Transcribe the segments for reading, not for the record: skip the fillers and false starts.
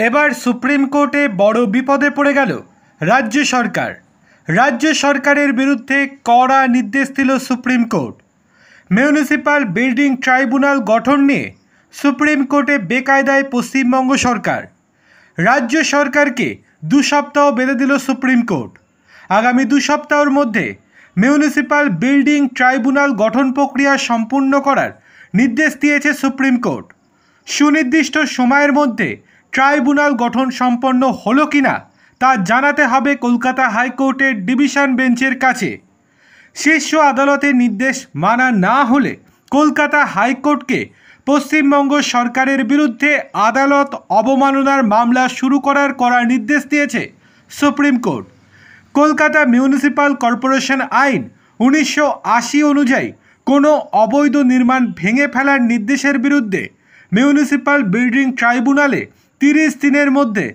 এবার সুপ্রিম কোর্টে বড় বিপদে পড়ে গেল রাজ্য সরকার। রাজ্য সরকারের বিরুদ্ধে কড়া নির্দেশ দিল supreme court. Municipal building tribunal গঠন নিয়ে সুপ্রিম কোর্টে বেকায়দায় পশ্চিমবঙ্গ সরকার। রাজ্য সরকারকে 2 সপ্তাহ বেঁধে দিল সুপ্রিম কোর্ট। আগামী 2 সপ্তাহের মধ্যে মিউনিসিপ্যাল বিল্ডিং ট্রাইব্যুনাল গঠন প্রক্রিয়া সম্পূর্ণ করার নির্দেশ দিয়েছে সুপ্রিম কোর্ট। সুনির্দিষ্ট সময়ের মধ্যে ট্রাইব্যুনাল গঠন সম্পন্ন হলো কিনা তা জানাতে হবে কলকাতা হাইকোর্টের ডিভিশন বেঞ্চের কাছে। শীর্ষ আদালতের নির্দেশ মানা না হলে কলকাতা হাইকোর্টকে পশ্চিমবঙ্গ সরকারের বিরুদ্ধে আদালত অবমাননার মামলা শুরু করার কড়া নির্দেশ দিয়েছে supreme court. Kolkata municipal corporation আইন 1980 অনুযায়ী কোনো অবৈধ নির্মাণ ভেঙে ফেলার নির্দেশের বিরুদ্ধে মিউনিসিপ্যাল বিল্ডিং ট্রাইব্যুনালে 30 দিনের মধ্যে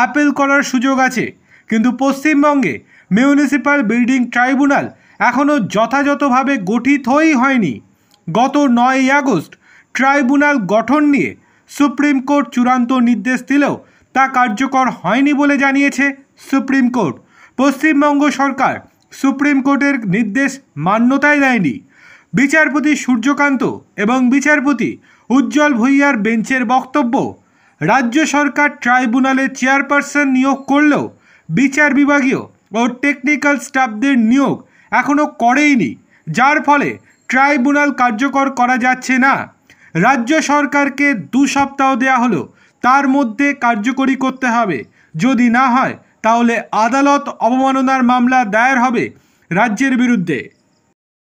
আপিল করার সুযোগ আছে। কিন্তু পশ্চিমবঙ্গে মিউনিসিপ্যাল বিল্ডিং ট্রাইব্যুনাল এখনও যথাযথভাবে গঠিতই হয়নি। গত 9ই আগস্ট ট্রাইব্যুনাল গঠন নিয়ে সুপ্রিম কোর্ট চূড়ান্ত নির্দেশ দিলেও তা কার্যকর হয়নি বলে জানিয়েছে সুপ্রিম কোর্ট। পশ্চিমবঙ্গ সরকার সুপ্রিম কোর্টের নির্দেশ মান্যতাই দেয়নি। বিচারপতি সূর্যকান্ত এবং বিচারপতি উজ্জ্বল ভূঁইয়ার বেঞ্চের বক্তব্য, রাজ্য সরকার ট্রাইব্যুনালের চেয়ারপারসন নিয়োগ করলেও বিচার বিভাগীয় ও টেকনিক্যাল স্টাফদের নিয়োগ এখনও করেইনি, যার ফলে ট্রাইব্যুনাল কার্যকর করা যাচ্ছে না। রাজ্য সরকারকে 2 সপ্তাহ দেওয়া হলো, তার মধ্যে কার্যকরী করতে হবে। যদি না হয় তাহলে আদালত অবমাননার মামলা দায়ের হবে রাজ্যের বিরুদ্ধে।